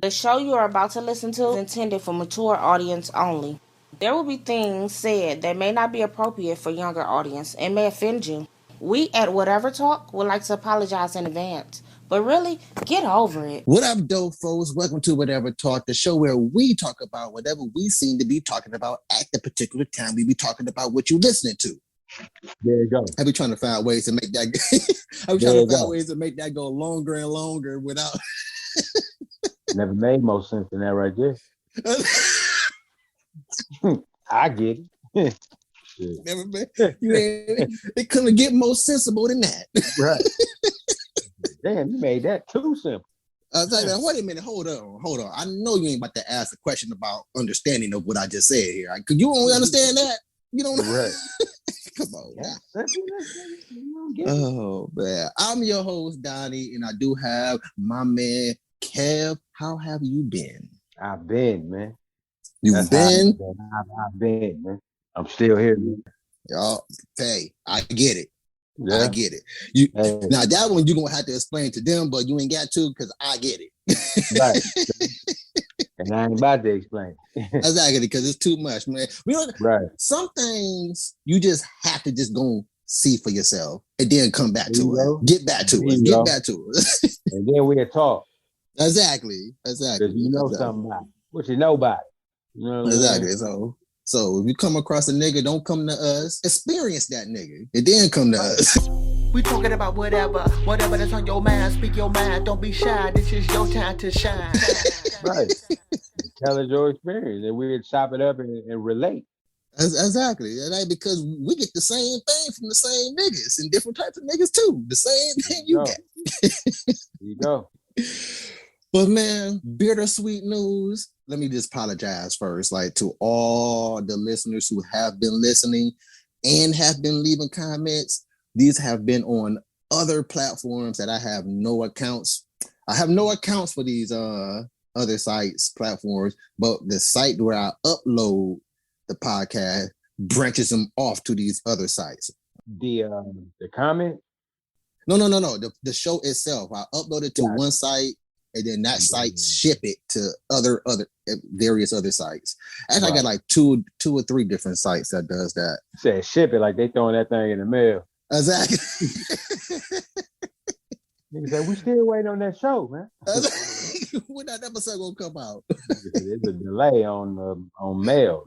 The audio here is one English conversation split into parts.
The show you are about to listen to is intended for mature audience only. There will be things said that may not be appropriate for younger audience and may offend you. We at Whatever Talk would like to apologize in advance, but really, get over it. What up, dope folks? Welcome to Whatever Talk, the show where we talk about whatever we seem to be talking about at the particular time. We be talking about what you listening to. There you go. I be trying to find ways to make that. Ways to make that go longer and longer without. Never made more sense than that right there. I get it. Never made. It couldn't get more sensible than that. Right. Damn, you made that too simple. I was like, wait a minute, hold on. I know you ain't about to ask a question about understanding of what I just said here. Cause you don't understand that. You don't. Right. Come on. Oh man, I'm your host Donny, and I do have my man Kev. How have you been? I've been, man. You've been? I've been, man. I'm still here, man. Y'all, hey, I get it. Yeah. I get it. Now that one you're gonna have to explain to them, but you ain't got to because I get it. Right. And I ain't about to explain. Exactly, because it's too much, man. Right. Some things you just have to just go see for yourself and then come back to it. Get back to it. Get back to it. And then we'll talk. Exactly. Because you know something about it. What you know about it. You know what exactly. So if you come across a nigga, don't come to us. Experience that nigga. And then come to us. We talking about whatever that's on your mind. Speak your mind. Don't be shy. This is your time to shine. Right. Tell us your experience. And we'll chop it up and relate. Exactly. Because we get the same thing from the same niggas and different types of niggas too. The same thing you get. There you go. But man, bittersweet news. Let me just apologize first, to all the listeners who have been listening and have been leaving comments. These have been on other platforms that I have no accounts. I have no accounts for these other sites, platforms, but the site where I upload the podcast branches them off to these other sites. The comment? No. The show itself, I upload it to one site. And then that site ship it to other various other sites. And I got two or three different sites that does that. Said ship it like they throwing that thing in the mail. Exactly. Nigga said, we still waiting on that show, man. When that episode gonna come out? There's a delay on mail.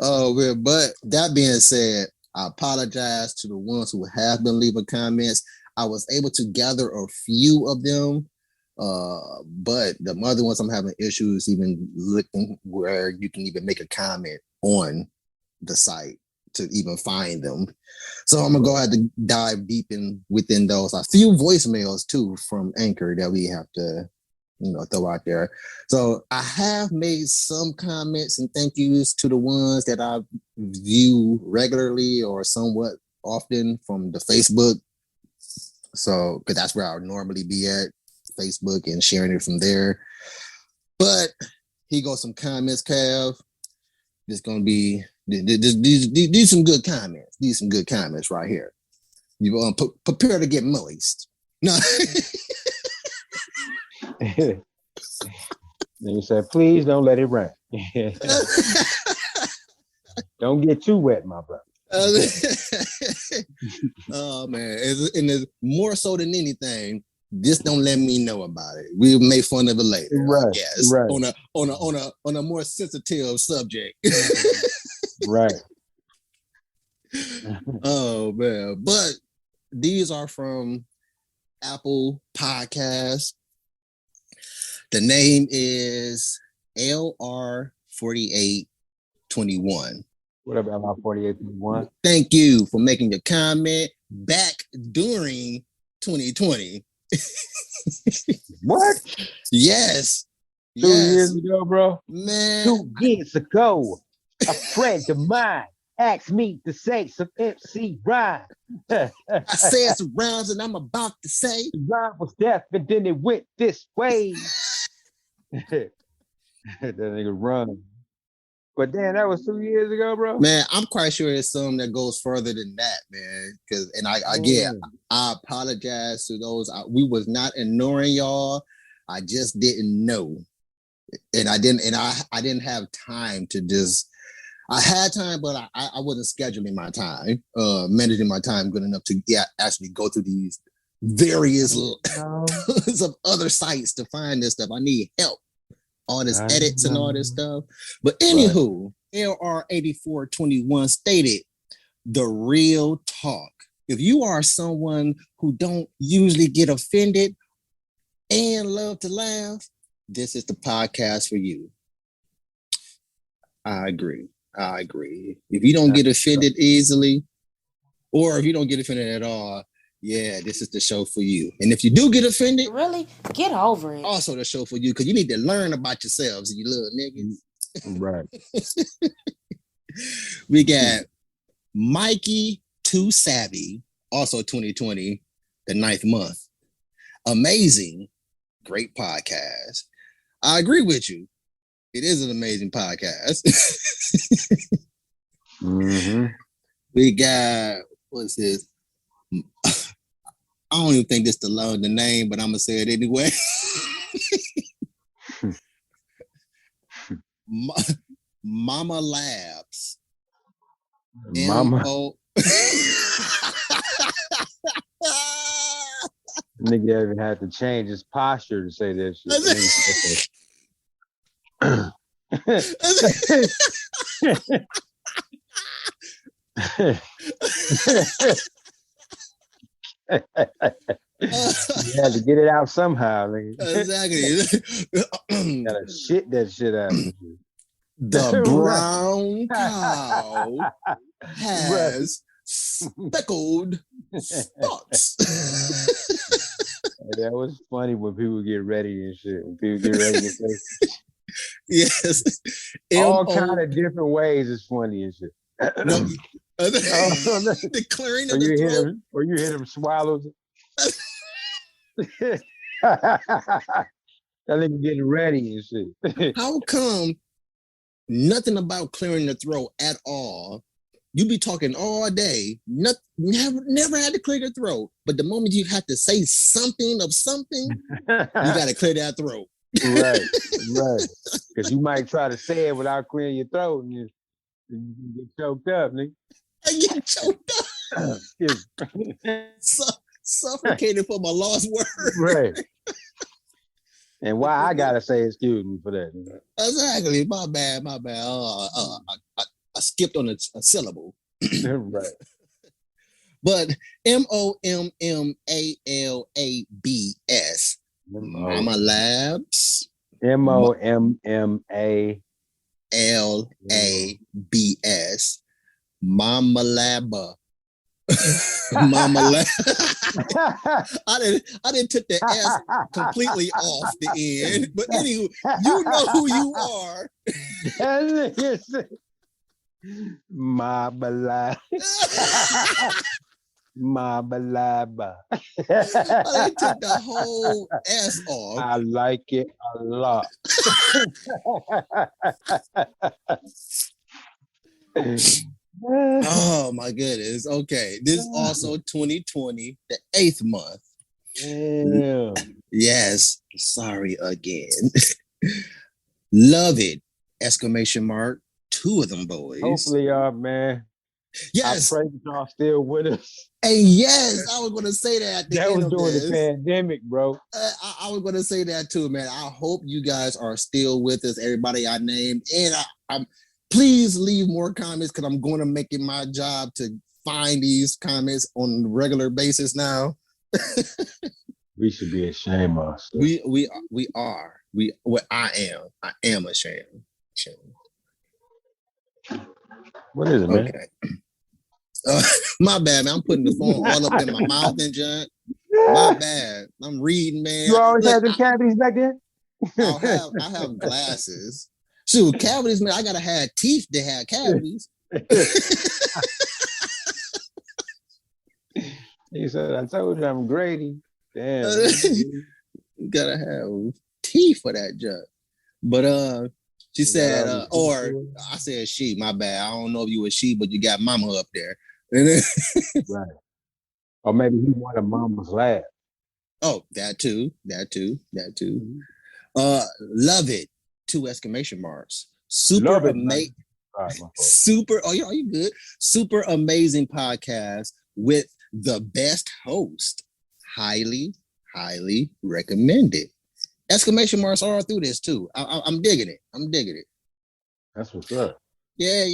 Oh man, but that being said, I apologize to the ones who have been leaving comments. I was able to gather a few of them, but the other ones I'm having issues even looking where you can even make a comment on the site to even find them. So I'm gonna go ahead and dive deep within those. A few voicemails too from Anchor that we have to, throw out there. So I have made some comments and thank yous to the ones that I view regularly or somewhat often from the Facebook. So, because that's where I would normally be at, Facebook, and sharing it from there. But he got some comments, Kev. There's going to be, these some good comments. These some good comments right here. You prepare to get moist. No. Then you said, please don't let it rain. Don't get too wet, my brother. Oh man, and it's more so than anything, just don't let me know about it. We'll make fun of it later. Right. Yes. Right. On a more sensitive subject. Right. Oh man. But these are from Apple Podcasts. The name is LR4821. What about my 48.1? Thank you for making your comment back during 2020. What? Yes. 2 years ago, bro? Man. 2 years ago, a friend of mine asked me to say some MC rhyme. I said some rhymes and I'm about to say. The rhyme was deaf and then it went this way. That nigga run. But damn, that was 2 years ago, bro. Man, I'm quite sure it's some that goes further than that, man. I apologize to those. We was not ignoring y'all. I just didn't know. And I didn't have time to just. I had time, but I wasn't scheduling my time, managing my time good enough to actually go through these various of other sites to find this stuff. I need help, all this edits and all this stuff. But anywho, LR8421 stated the real talk. If you are someone who don't usually get offended and love to laugh, this is the podcast for you. I agree. If you don't get offended easily, or if you don't get offended at all, yeah, this is the show for you. And if you do get offended, really, get over it. Also the show for you, because you need to learn about yourselves, you little niggas. Right. We got Mikey Too Savvy, also 2020, the 9th month. Amazing, great podcast. I agree with you. It is an amazing podcast. Mm-hmm. We got, what's this? I don't even think this is the name, but I'm going to say it anyway. Mama Labs. Mama. Nigga even had to change his posture to say that shit. You had to get it out somehow. Nigga. Exactly. Gotta shit that shit out. The brown cow has speckled spots. That was funny when people get ready and shit. When people get ready to say yes. All kind of different ways is funny and shit. No, the clearing of the throat. Or you hear them swallows. That nigga getting ready and shit. How come nothing about clearing the throat at all? You be talking all day, never had to clear the throat. But the moment you have to say something of something, you got to clear that throat. Right. Because you might try to say it without clearing your throat and you get choked up, nigga. I get choked up. Suffocated for my lost word. Right. And why I gotta say excuse me for that? Exactly. My bad. I skipped on a syllable. Right. But MOMMALABS. Mama Labs. MOMMALABS. Mama Labba. Mama Lab. I didn't took the S completely off the end. But anyway, you know who you are. Mama Lab. Mama Labba. I didn't take the whole S off. I like it a lot. Oh my goodness. Okay. This is also 2020, the 8th month. Yeah. Yes. Sorry again. Love it. Exclamation mark. 2 of them boys. Hopefully y'all, man. Yes. I pray that y'all still with us. And yes, I was going to say that at the end was of during this. the pandemic, bro. I was going to say that too, man. I hope you guys are still with us, everybody I named. And I'm please leave more comments, because I'm going to make it my job to find these comments on a regular basis now. We should be ashamed of us. We are. I am ashamed. What is it, man? Okay. My bad, man. I'm putting the phone all up in my mouth and junk. My bad. I'm reading, man. You always had them cavities back there? I have glasses. Shoot, cavities, man. I gotta have teeth to have cavities. He said, I told you I'm Grady. Damn. You gotta have teeth for that junk. But she said, or I said she, my bad. I don't know if you were she, but you got mama up there. Right. Or maybe he wanted mama's lab. Oh, that too. Mhm. Love it. 2 exclamation marks. Super Love it, man. amazing. All right, my fault. Super. Oh, are you good? Super amazing podcast with the best host. Highly, highly recommended. Exclamation marks all through this too. I'm digging it. That's what's up. Yeah.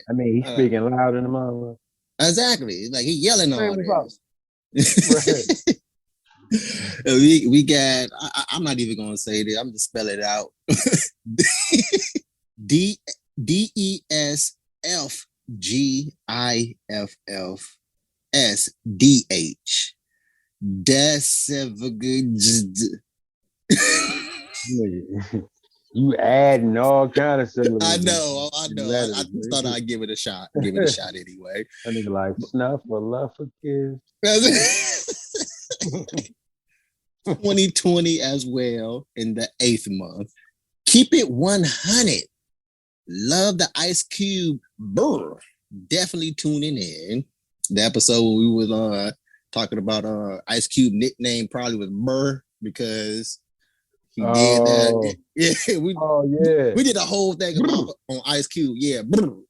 I mean, he's speaking loud in the mother. Exactly. Like he yelling Man, all what's this. Right. we got. I'm not even gonna say this. I'm just spell it out. DESFGIFFSDH. You adding all kind of syllables. I know. Letters, I just thought I'd give it a shot. Anyway. I nigga like snuff or love for kids. 2020 as well in the 8th month. Keep it 100. Love the Ice Cube. Brr. Definitely tuning in. The episode where we was talking about Ice Cube nickname probably was Burr because he did that. Yeah, we did a whole thing on Ice Cube. Yeah, brr.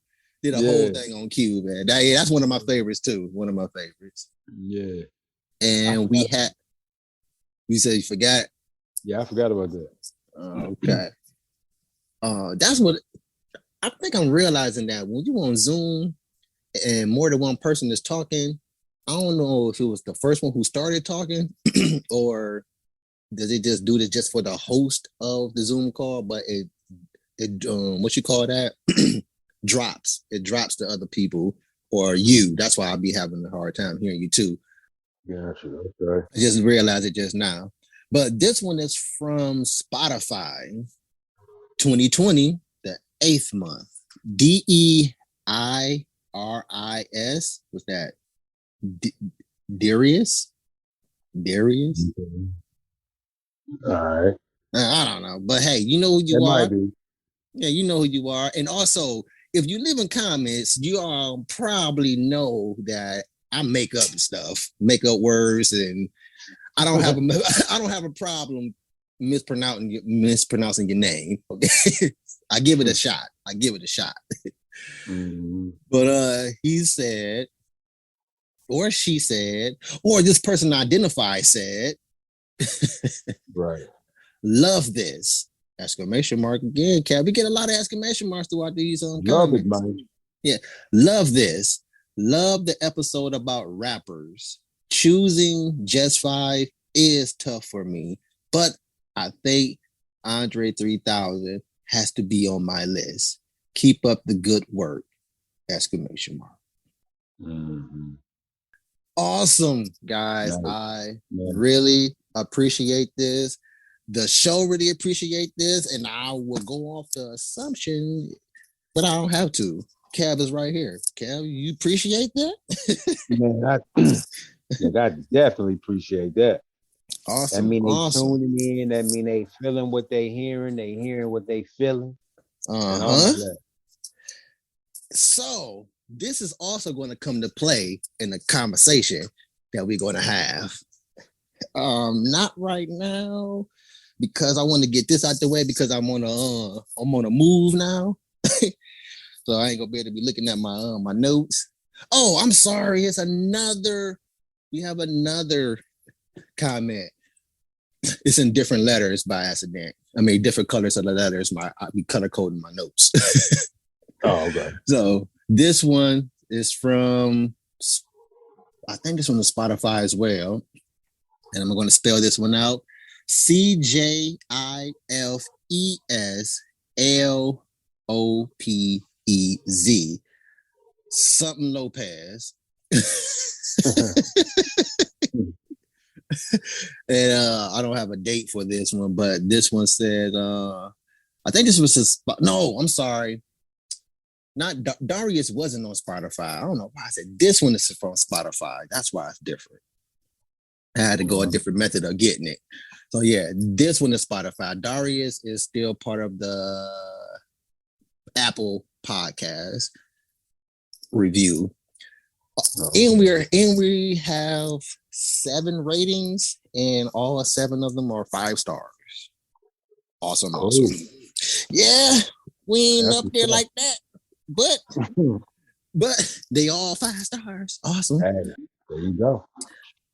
Did a whole thing on Cube, man. That's one of my favorites too. One of my favorites. Yeah. And you said you forgot? Yeah, I forgot about that. Okay. That's what I think I'm realizing, that when you on Zoom and more than one person is talking, I don't know if it was the first one who started talking or does it just do this just for the host of the Zoom call, but it what you call that? drops. It drops to other people or you. That's why I'll be having a hard time hearing you too. Yeah, sure. Okay. I just realized it just now. But this one is from Spotify, 2020, the 8th month. DEIRIS. What's that? Darius? Mm-hmm. All right. I don't know. But hey, you know who you are. Might be. Yeah, you know who you are. And also, if you leave in comments, you all probably know that I make up stuff, make up words, and I don't have a problem mispronouncing your name. Okay, I give it a shot. Mm-hmm. But he said, or she said, or this person identified said, right. Love this. Exclamation mark again, Cal. We get a lot of exclamation marks throughout these Love comments. it, man. Yeah, love this. Love the episode about rappers. Choosing just 5 is tough for me, but I think Andre 3000 has to be on my list. Keep up the good work. Exclamation mark. Mm-hmm. Awesome, guys. Nice. I really appreciate this. The show really appreciate this, and I will go off the assumption, but I don't have to. Kev is right here. Kev, you appreciate that? Man, I definitely appreciate that. Awesome. That mean they tuning in. That mean they feeling what they hearing. They hearing what they feeling. So this is also going to come to play in the conversation that we're going to have. Not right now, because I want to get this out the way because I'm on a move now. So I ain't gonna be able to be looking at my notes. Oh, I'm sorry. We have another comment. It's in different letters by accident. I mean, different colors of the letters. I be color coding my notes. Oh, okay. So this one is from, I think it's from the Spotify as well. And I'm going to spell this one out. CJIFESLOPEZ. Something Lopez. And I don't have a date for this one, but this one said, I think this was no, I'm sorry. Not Darius wasn't on Spotify. I don't know why I said this one is from Spotify. That's why it's different. I had to go a different method of getting it. So yeah, this one is Spotify. Darius is still part of the Apple podcast review. And we have 7 ratings and all 7 of them are 5 stars. Awesome. Yeah, we ain't up there like that, but they all 5 stars. Awesome. Hey, there you go.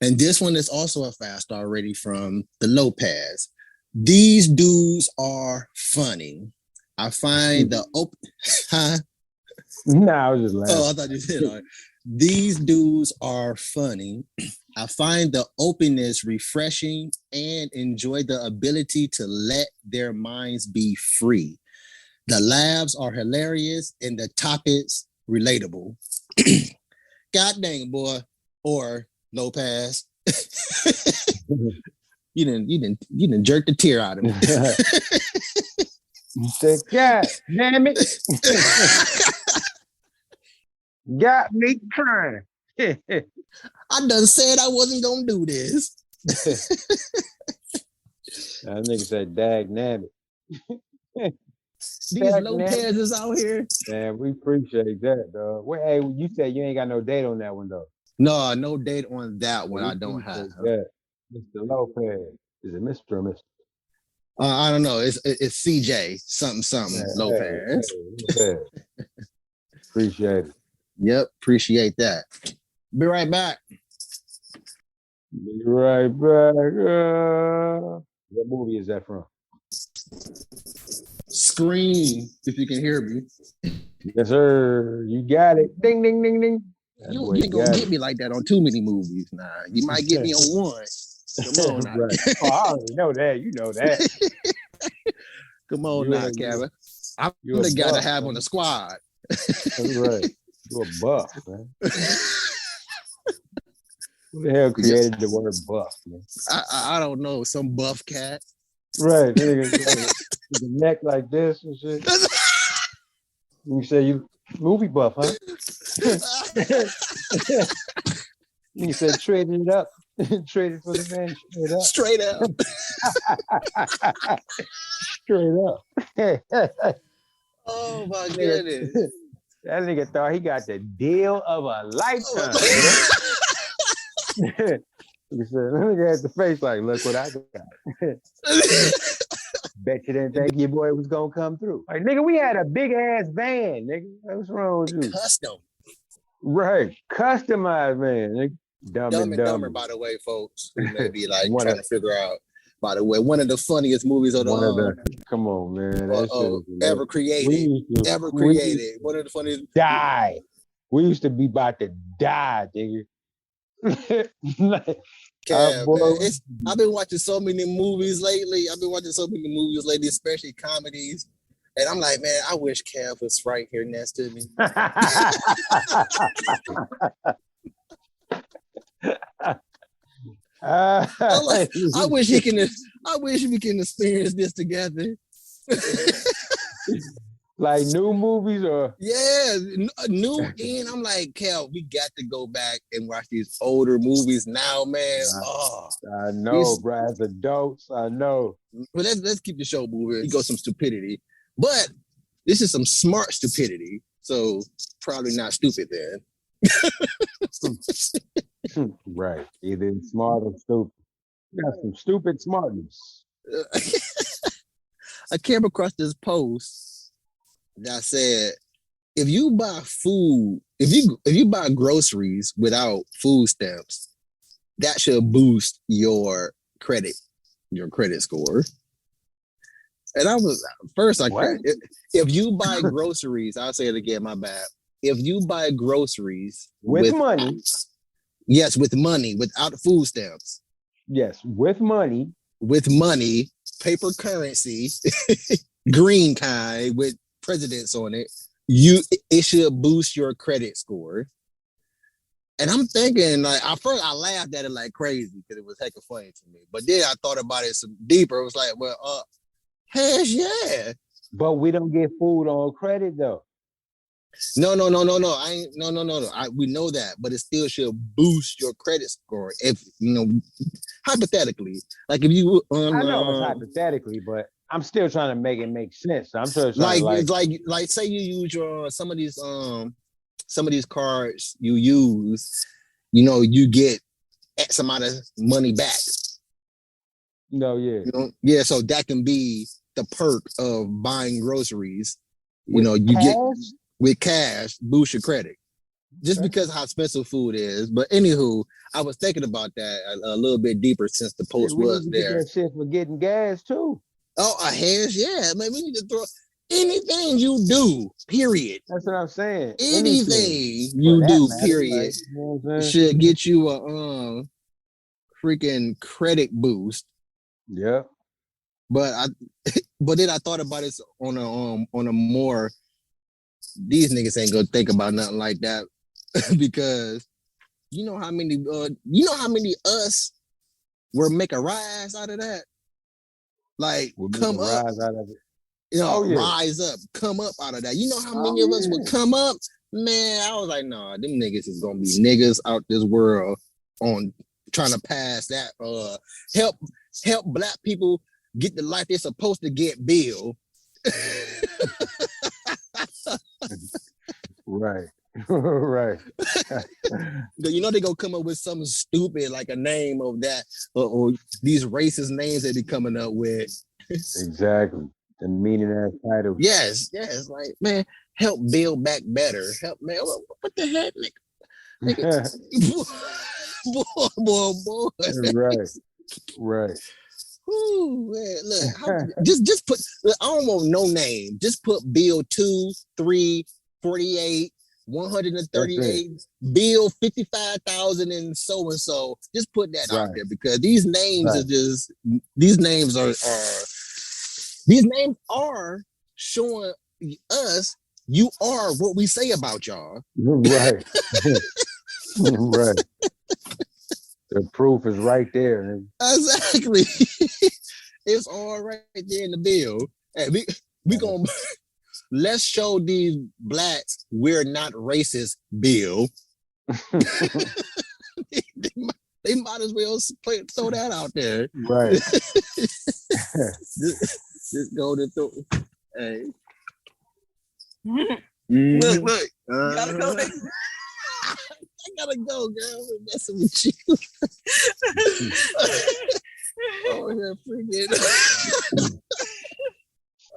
And this one is also a 5-star rating from the Lopez. These dudes are funny. I find the open. Huh? Nah, I was just laughing. Oh, I thought you said all right. These dudes are funny. I find the openness refreshing and enjoy the ability to let their minds be free. The laughs are hilarious and the topics relatable. God dang, boy. Or Lopez. You didn't jerk the tear out of me. You said, God damn it. Got me crying. I done said I wasn't gonna do this. That nigga said, dag nabbit. These Lopez's out here. Man, we appreciate that, dog. Well, hey, you said you ain't got no date on that one, though. No date on that one. I don't have. That. Mr. Lopez. Is it Mr. or Mr.? I don't know. It's CJ something Yeah, Lopez. Hey. Appreciate it. Yep, appreciate that. Be right back. Be right back. What movie is that from? Scream, if you can hear me. Yes, sir. You got it. Ding, ding, ding, ding. You ain't gonna get me like that on too many movies. Nah, you might get me on one. Come on now. Right. Oh, I already know that. You know that. Come on now, Kevin. I'm the guy to have on the squad. That's right. You're a buff, man. Who the hell created the word buff, man? I don't know. Some buff cat. Right. Nigga, with the neck like this and shit. You say you movie buff, huh? You said traded it up. Traded for the man straight up. Straight up. Oh my goodness. That nigga thought he got the deal of a lifetime. He said, let me get the face like, look what I got. Bet you didn't think your boy was gonna come through. Like, nigga, we had a big ass van, nigga. What's wrong with you? Custom. Right. Customized van, nigga. Dumb and Dumber, by the way, folks. We may be like trying to figure out, by the way, one of the funniest movies of come on, man. That shit ever created. One of the funniest. Die. We used to be about to die, nigga. I've been watching so many movies lately. Especially comedies. And I'm like, man, I wish Kev was right here next to me. I wish we can experience this together. Like new movies or new. And I'm like, Kel, we got to go back and watch these older movies now, man. I know, bro. As adults, I know. But let's keep the show moving. Go some stupidity, but this is some smart stupidity. So probably not stupid then. Right. Either smart or stupid. You got some stupid smartness. I came across this post that said, if you buy food, if you buy groceries without food stamps, that should boost your credit score. And I was first like, if you buy groceries, I'll say it again, my bad. If you buy groceries with money. Yes, with money, without food stamps. Yes, with money. With money, paper currency, green kind with presidents on it, it should boost your credit score. And I'm thinking, like, at first I laughed at it like crazy because it was hecka funny to me. But then I thought about it some deeper. It was like, well, heck yeah. But we don't get food on credit though. No. We know that, but it still should boost your credit score. If hypothetically, like if you, I know it's hypothetically, but I'm still trying to make it make sense. I'm still trying like say you use your some of these cards you use, you get X amount of money back. No, yeah. You know, yeah. So that can be the perk of buying groceries. You With know, you cash? get with cash, boost your credit. Just Okay. because of how expensive food is. But anywho, I was thinking about that a little bit deeper since the Shit, post we need was to get there. that shit for getting gas too. Oh, a hands, yeah. Man, we need to throw anything you do, period. That's what I'm saying. Anything Anything for you that do, matter. period, Like, you know what I'm saying? should get you a freaking credit boost. Yeah. But but then I thought about it on a more, these niggas ain't gonna think about nothing like that because you know how many us were make a rise out of that? Like We'll make a come up, rise out of it. you know, Oh yeah. rise up, come up out of that. You know how Oh many of us would yeah. come up? Man, I was like, nah, them niggas is gonna be niggas out this world on trying to pass that help black people get the life they're supposed to get bill. Right. Right. You know they gonna come up with something stupid like a name of that or these racist names they be coming up with. Exactly. The meaning ass title. Yes, like man, help build back better. Help man, what the heck, nigga? boy. Right. Right. Ooh, man, look, just put. Look, I don't want no name. Just put Bill 2, 3, 48, 138, Bill 55,000 and so. Just put that out Right. there because these names Right. are just these names are showing us you are what we say about y'all. Right. Right. The proof is right there. Man. Exactly. It's all right there in the bill. Hey, we gonna let's show these blacks we're not racist, Bill. they might as well throw that out there. Right. just go to throw. Hey. Look. Uh, Gotta go. I gotta go, girl. We're messing with you. Oh, here freaking.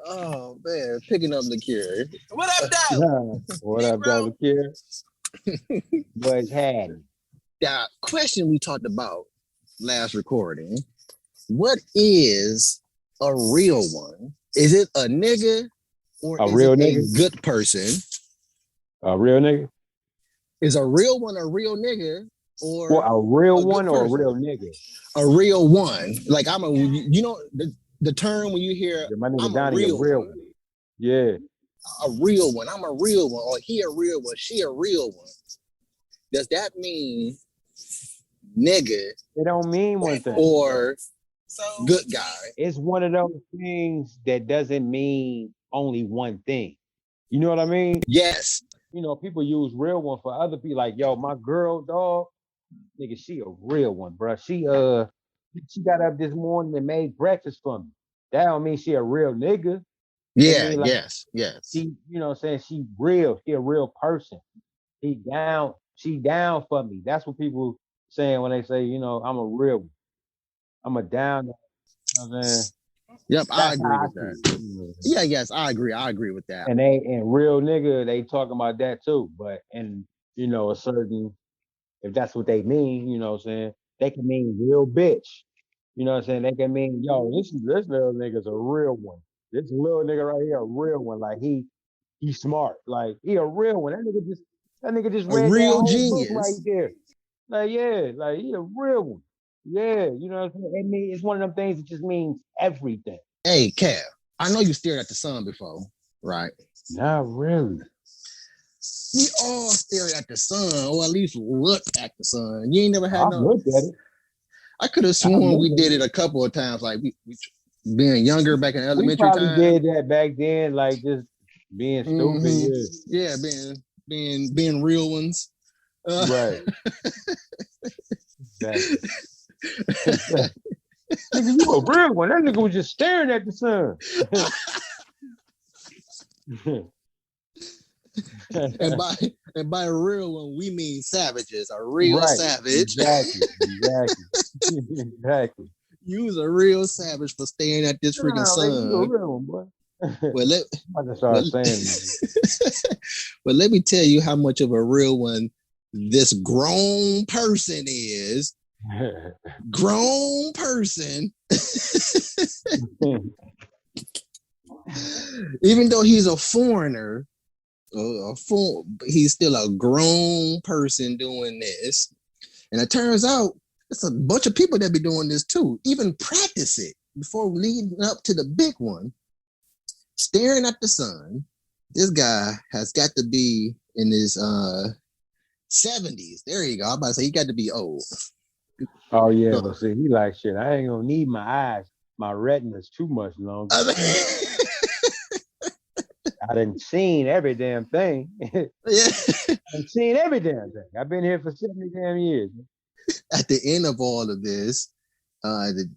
Oh man, picking up the cure. What up, though? What up, Dr. Kier? What's happening? The question we talked about last recording: what is a real one? Is it a nigga or A is real it nigga? a good person? A real nigga? Is a real one a real nigga or Well, a real a one good or a person? real nigga? A real one. Like I'm a, you know, the term when you hear My nigga I'm Donny a real one. Yeah. A real one. I'm a real one. Or he a real one. She a real one. Does that mean nigga It don't mean one thing. or good guy? It's one of those things that doesn't mean only one thing. You know what I mean? Yes. You know, people use real one for other people. Like, yo, my girl, dog, nigga, she a real one, bro. She got up this morning and made breakfast for me. That don't mean she a real nigga. Yeah. I mean, like, Yes. she, you know what I'm saying? She real. She a real person. She down for me. That's what people saying when they say, you know, I'm a real one. I'm a down. You know what I'm saying? Yep. I That's agree how I with that. see it, you know. Yeah. Yes. I agree. I agree with that. And real nigga, they talking about that too. But and you know, a certain, if that's what they mean, you know what I'm saying, they can mean real bitch. You know what I'm saying? They can mean, yo, this little nigga's a real one. This little nigga right here, a real one. Like he's smart. Like he a real one. That nigga just A read that real whole book right genius. there. Like, yeah, like he a real one. Yeah, you know what I'm saying? It mean, it's one of them things that just means everything. Hey, Kev, I know you stared at the sun before, right? Not really. We all stare at the sun, or at least look at the sun. You ain't never had I've no. looked at it. I could have sworn we did it a couple of times, like we being younger back in We elementary probably time. did that back then, like just being stupid. Yeah, being real ones. Right. Exactly. Nigga, you a real one. That nigga was just staring at the sun. and by a real one, we mean savages. A real right. savage. Exactly. You was a real savage for staring at this freaking Nah, man, you a sun. real one, boy. Well, I just started saying but let me tell you how much of a real one this grown person is. Grown person. Even though he's a foreigner, he's still a grown person doing this. And it turns out it's a bunch of people that be doing this too. Even practice it before leading up to the big one. Staring at the sun. This guy has got to be in his 70s. There you go. I'm about to say he got to be old. oh yeah, but see, he like shit. I ain't gonna need my eyes. My retina's too much longer. I done seen every damn thing. Yeah. I've seen every damn thing. I've been here for 70 damn years. At the end of all of this, the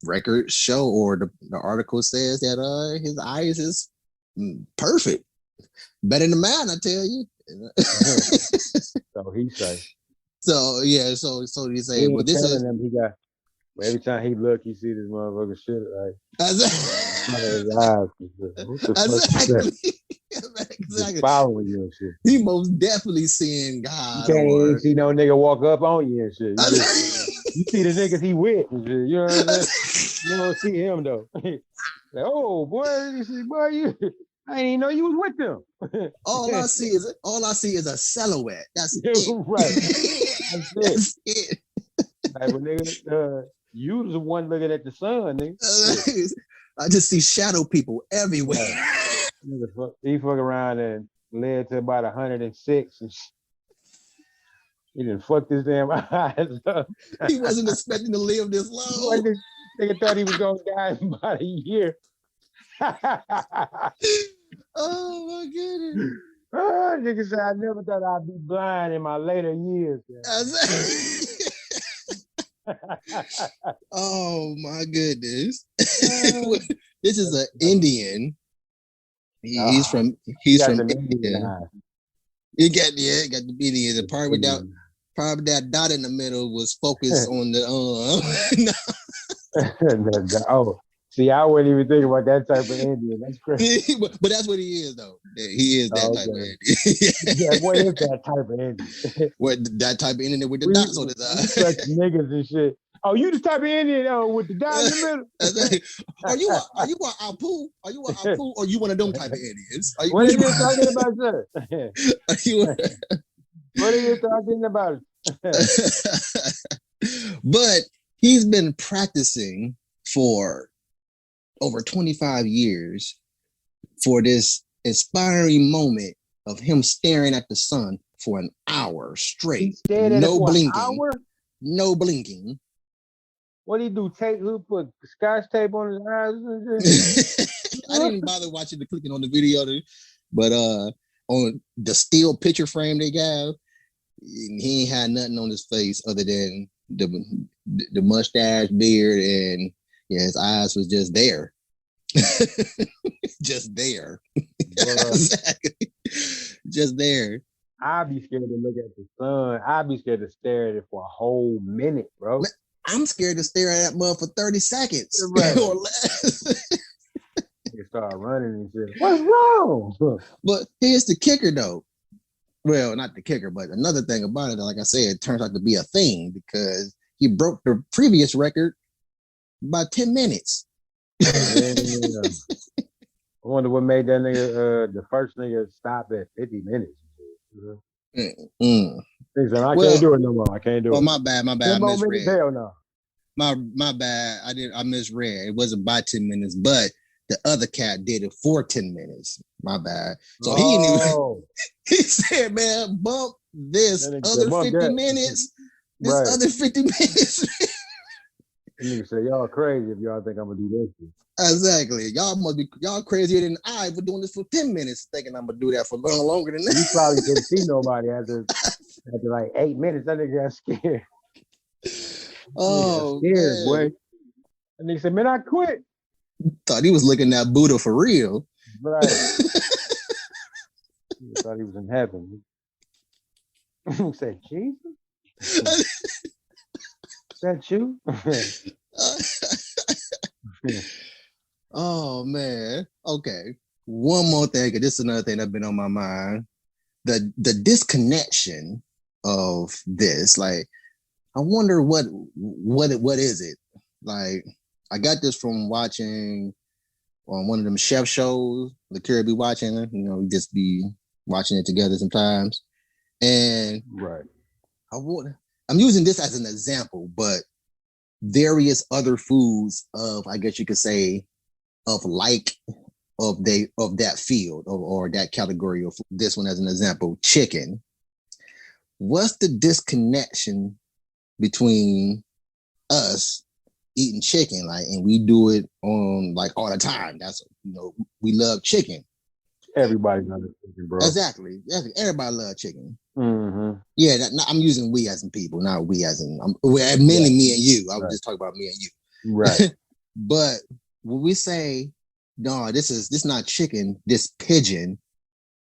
records show, or the article says that his eyes is perfect. Better than mine, I tell you. So he say. So yeah, so he say, He well, ain't this telling is him he got. Every time he look, he see this motherfucker shit like. His eyes. What the fuck is that? Exactly. Following you and shit. He most definitely seeing God. You can't even see no nigga walk up on you and shit. You see the niggas he with and shit. You know what I'm saying? You don't see him though. Like, oh boy, you see, boy, I didn't even know you was with them. all I see is a silhouette. That's it. Right. That's it. Like, when nigga, you was the one looking at the sun, nigga. I just see shadow people everywhere. He fuck around and led to about 106 and he done fucked his damn eyes up. He wasn't expecting to live this long. Nigga thought he was gonna die in about a year. Oh my goodness. Nigga said, I never thought I'd be blind in my later years. Oh my goodness. This is an Indian. He's from India. He got the Indian. The part with that dot in the middle was focused on the oh, see, I wouldn't even think about that type of Indian. That's crazy. but that's what he is, though. He is that type of Indian. Yeah, what is that type of Indian? What, that type of Indian with the dots on his eyes? Such niggas and shit. Oh, you the type of Indian with the dot in the middle? Are you an Apu? Are you an Apu? Or you one of them type of Indians? What are you talking about, sir? What are you talking about? But he's been practicing for over 25 years for this inspiring moment of him staring at the sun for an hour straight. No blinking. No blinking. What did he do? Who put scotch tape on his eyes? I didn't bother watching the clicking on the video, but on the still picture frame they got, he ain't had nothing on his face other than the mustache, beard, and his eyes was just there. Just there. Exactly. Just there. I'd be scared to look at the sun. I'd be scared to stare at it for a whole minute, bro. I'm scared to stare at that mug for 30 seconds right. or less. You start running and shit. What's wrong? But here's the kicker, though. Well, not the kicker, but another thing about it, like I said, it turns out to be a thing because he broke the previous record by 10 minutes. Yeah. I wonder what made that nigga, the first nigga, stop at 50 minutes. I can't do it no more. I can't do it. Oh, my bad. I misread. Hell no. My bad. I misread. It wasn't by 10 minutes, but the other cat did it for 10 minutes. My bad. So he knew. He said, man, bump this other 50 minutes. This other 50 minutes. And nigga say, y'all crazy if y'all think I'm gonna do this. Exactly. Y'all crazier than I for doing this for 10 minutes, thinking I'm gonna do that for a little longer than that. You probably didn't see nobody after like 8 minutes. That nigga got scared. Oh, scared, boy. And nigga said, man, I quit. Thought he was looking at Buddha for real. Right. He thought he was in heaven. He said, Jesus? Is that you? Oh man. Okay. One more thing, 'cause this is another thing that's been on my mind. The disconnection of this. Like, I wonder what is it? Like, I got this from watching on one of them chef shows. Lakira be watching it. We just be watching it together sometimes. And Right. I'm using this as an example, but various other foods of, I guess you could say, of that field or that category of this one as an example, chicken. What's the disconnection between us eating chicken, like, and we do it on like all the time? That's we love chicken. Everybody loves chicken, bro. Exactly. Everybody loves chicken. Mm-hmm. Yeah, I'm using we as in people, not we as in mainly me and you. I was just talking about me and you. Right. But when we say, no, this not chicken, this pigeon,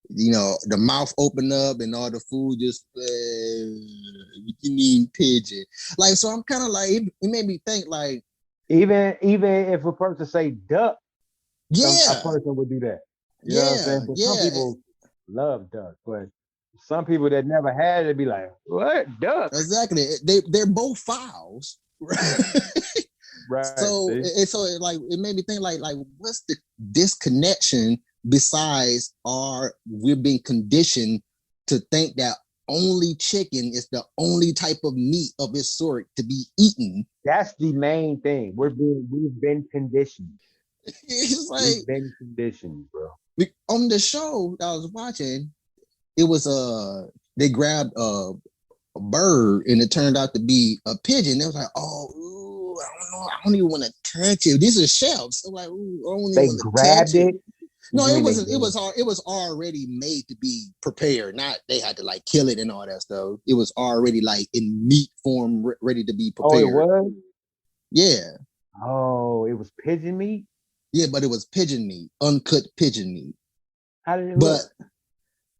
the mouth open up and all the food just, you mean pigeon. Like, so I'm kind of like, it made me think like. Even if a person say duck, yeah, a person would do that. You know what I'm saying? But some people love duck, but some people that never had it be like, what? Duck? Exactly. They're both fowls. Right. So it made me think like what's the disconnection besides we're being conditioned to think that only chicken is the only type of meat of its sort to be eaten. That's the main thing. We've been conditioned. It's like we've been conditioned, bro. On the show that I was watching, it was they grabbed a bird and it turned out to be a pigeon. They was like, oh, I don't know, I don't even want to touch it. These are chefs. I'm like, ooh, I don't even want to grabbed touch it. No, it wasn't. It was already made to be prepared. Not they had to like kill it and all that stuff. It was already like in meat form, ready to be prepared. Oh, it was. Yeah. Oh, it was pigeon meat. Yeah, but it was pigeon meat, uncut pigeon meat. How did it look?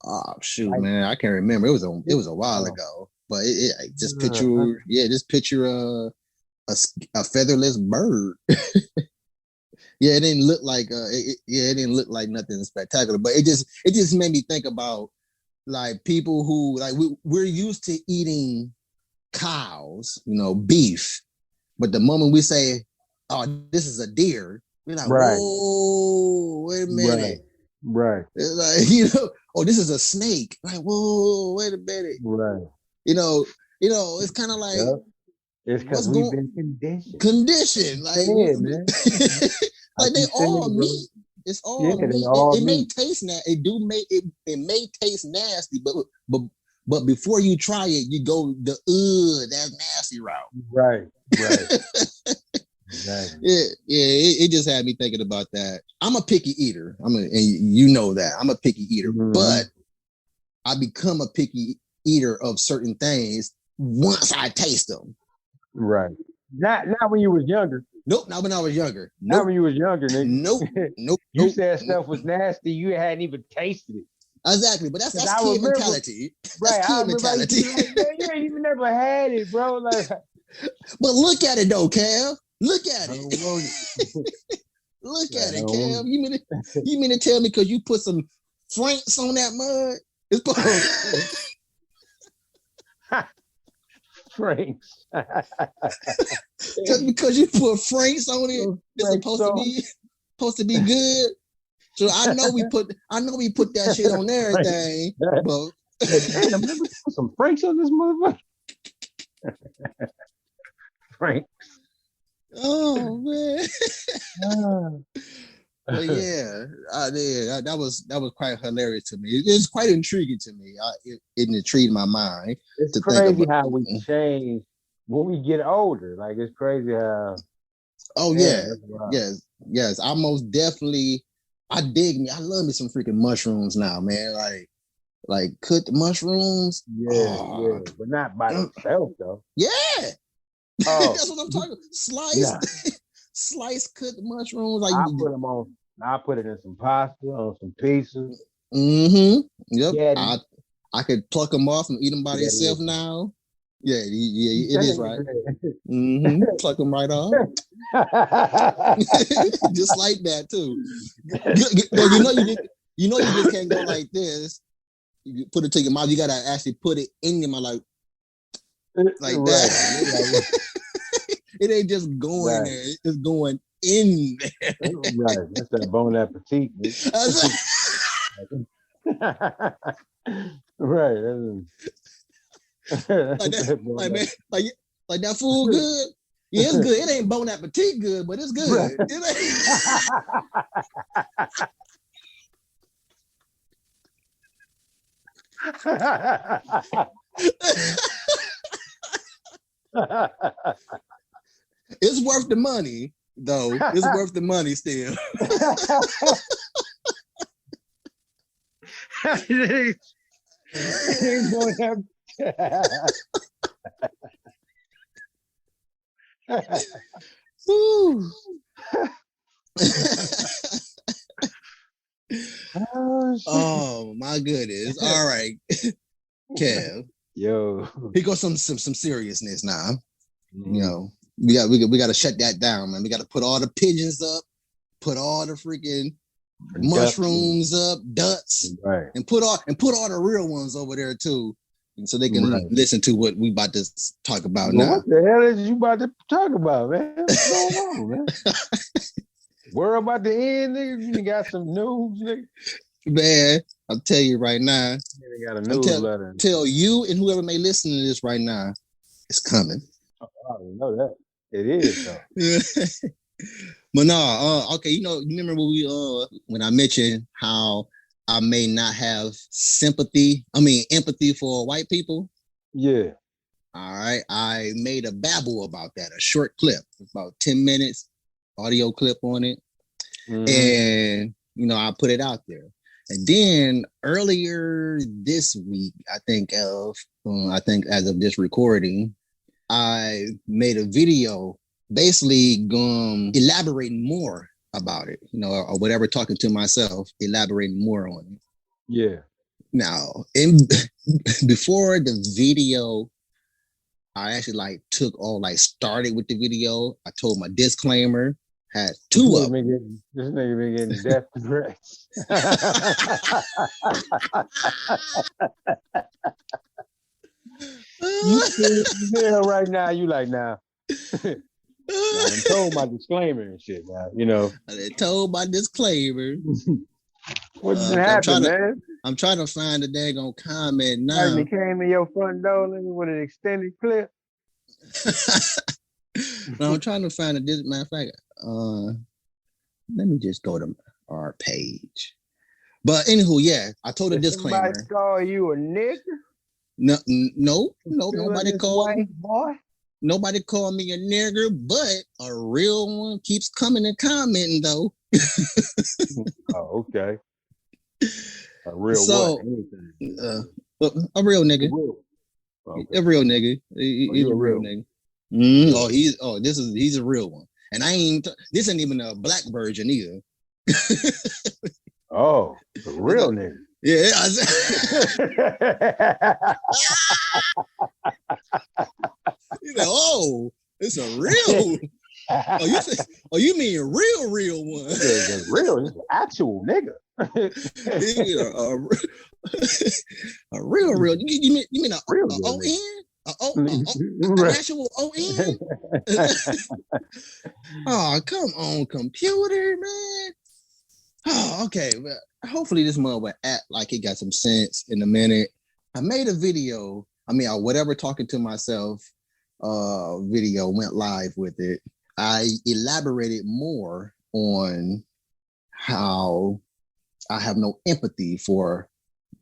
Oh shoot, man, I can't remember. It was a while ago. But just picture a featherless bird. Yeah, it didn't look like it didn't look like nothing spectacular, but it just made me think about like people who like we're used to eating cows, beef, but the moment we say, "Oh, this is a deer," we're like, right. "Whoa, wait a minute!" Right. It's like "Oh, this is a snake." Like, "Whoa, wait a minute!" Right. It's kind of like it's because we've been conditioned. Like, man. like they all meat. It's all meat. It may taste nasty. It may taste nasty, but before you try it, you go that's nasty route. Right. Exactly. It just had me thinking about that. I'm a picky eater. And you know that I'm a picky eater, but I become a picky eater of certain things once I taste them. Right. Not when you was younger. Nope, not when I was younger. Not when you was younger, nigga. Nope. You said stuff was nasty. You hadn't even tasted it. Exactly, but that's kid mentality. That's kid mentality. You ain't even never had it, bro. Like, but look at it though, Cam. Look at it. Look at it, Cam. You mean to tell me because you put some Franks on that mud? It's Franks. Just because you put Franks on it, it's supposed to be good. So I know we put that shit on everything. But damn, man, put some Franks on this motherfucker. Franks. Oh man. But yeah, that was quite hilarious to me. It's quite intriguing to me. It intrigued my mind. It's crazy how we change when we get older. Like, it's crazy how. Oh yeah, yes. I most definitely. I love me some freaking mushrooms now, man. Like cooked mushrooms. Yeah, but not by themselves though. Yeah. Oh. That's what I'm talking about. Sliced cooked mushrooms. Like I put it in some pasta, on some pizza. Mm-hmm. Yep. Yeah, I could pluck them off and eat them by themselves now. Yeah, it is right. Pluck them right off. Just like that too. You just can't go like this. You put it to your mouth. You gotta actually put it in your mouth like Right. that. It ain't just going there. It's going in there. Right. That's that bon appetit. Right. Like that food good. Yeah, it's good. It ain't bon appetit good, but it's good. Right. It's worth the money, though. It's worth the money still. Oh my goodness. All right. Kev. Yo. Here goes some seriousness now. You know, we got to shut that down, man. We got to put all the pigeons up, put all the freaking mushrooms up, ducks, right, and put all the real ones over there too, so they can listen to what we about to talk about now. What the hell is you about to talk about, man? What's going on, man? We're about to end, nigga. You got some news, nigga. Man, I'll tell you right now. You got a newsletter. Tell you and whoever may listen to this right now, it's coming. I already know that. It is, though. But no, okay, you remember when I mentioned how I may not have empathy for white people? Yeah. All right. I made a babble about that, a short clip, about 10 minutes, audio clip on it. And, I put it out there. And then earlier this week, I think as of this recording, I made a video basically elaborating more about it, or whatever, talking to myself, elaborating more on it. Yeah. Now, before the video, I actually started with the video. I told my disclaimer, had two of them. This nigga been getting death threats. You still right now, you like now. I told my disclaimer and shit now, I told my disclaimer. What happened, man? I'm trying to find the daggone comment now. He came in your front door with an extended clip. No, I'm trying to find this. Matter of fact, let me just go to our page. But anywho, yeah, I told a disclaimer. Somebody call you a nigga? No, nobody called me. Nobody called me a nigger, but a real one keeps coming and commenting though. Oh, okay. A real what? A real nigga. Okay. A real nigga. He's a real nigga. He's a real one. And this ain't even a black version either. Oh, a real nigga. Yeah. It's a real. You mean a real one? It's real. It's an actual nigga. A real. You mean a real ON? An actual ON? Oh, come on, computer, man. Oh, okay. But hopefully this mother will act like he got some sense in a minute. I made a video. Whatever, talking to myself video, went live with it. I elaborated more on how I have no empathy for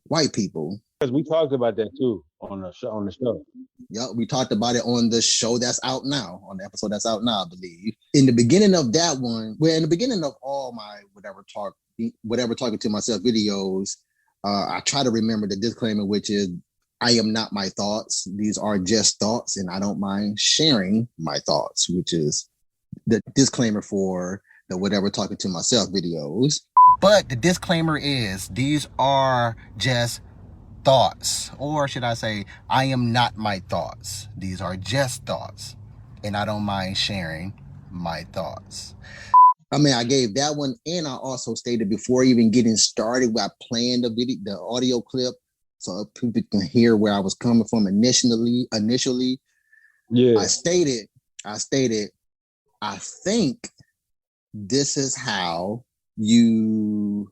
white people. Because we talked about that too on the show. Yeah, we talked about it on the show that's out now, on the episode that's out now, I believe. In the beginning of that one, in the beginning of all my whatever talking to myself videos, I try to remember the disclaimer, which is, I am not my thoughts. These are just thoughts, and I don't mind sharing my thoughts, which is the disclaimer for the whatever talking to myself videos. But the disclaimer is, these are just thoughts, or should I say, I am not my thoughts. These are just thoughts, and I don't mind sharing my thoughts. I mean, I gave that one, and I also stated before even getting started, where I planned the audio clip, so people can hear where I was coming from initially. Yeah. I stated, I think this is how you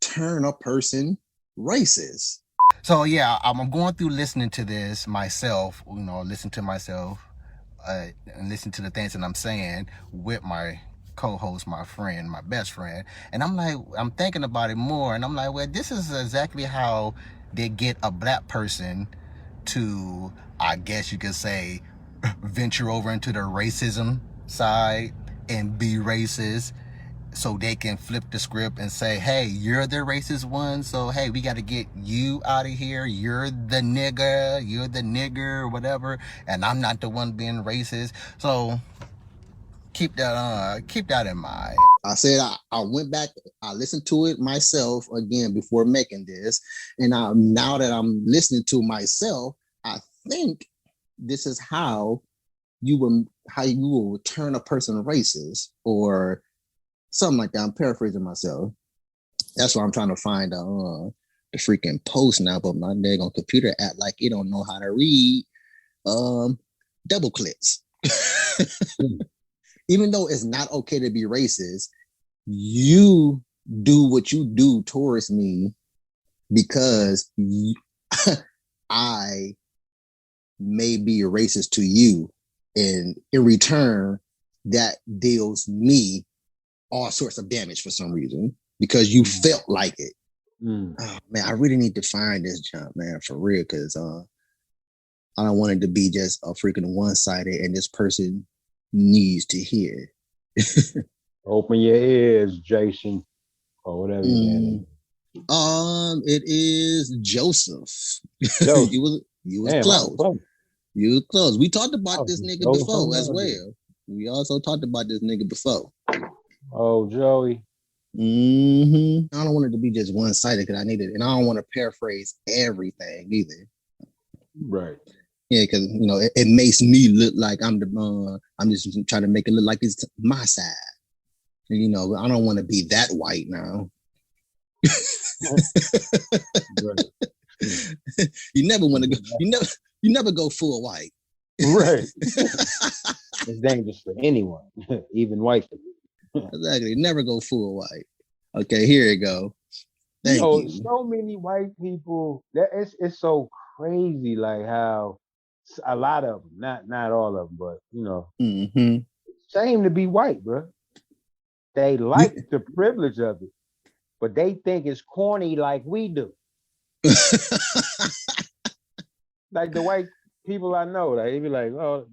turn a person racist. So yeah, I'm going through listening to this myself, listen to myself, and listen to the things that I'm saying with my co-host, my friend, my best friend. And I'm thinking about it more, and I'm like, well, this is exactly how they get a black person to, I guess you could say, venture over into the racism side and be racist, so they can flip the script and say, hey, you're the racist one, so hey, we got to get you out of here. You're the nigger, or whatever, and I'm not the one being racist. So keep that in mind. I said I went back, I listened to it myself again before making this, and now that I'm listening to myself, I think this is how you will turn a person racist, or something like that. I'm paraphrasing myself. That's why I'm trying to find the freaking post now, but my daggone computer act like it don't know how to read double clicks. Even though it's not okay to be racist, you do what you do towards me because I may be racist to you, and in return, that deals me all sorts of damage for some reason because you felt like it. Oh man, I really need to find this jump, man, for real, because I don't want it to be just a freaking one-sided, and this person needs to hear. Open your ears, Jason, or whatever his name is. It is Joseph. Joseph. you was Damn, close. You was close. We talked about this nigga before as well. Dude. We also talked about this nigga before. Oh, Joey. I don't want it to be just one-sided because I need it, and I don't want to paraphrase everything either. Right. Yeah, because it makes me look like I'm just trying to make it look like it's my side. I don't want to be that white now. You never want to go. You never go full white. Right. It's dangerous for anyone, even white people. Exactly. Never go full white. Okay, here you go. Thank you. So many white people. That it's so crazy, like how a lot of them, not all of them, but shame to be white, bro. They like the privilege of it, but they think it's corny like we do. Like the white people I know, like they be like, "Oh,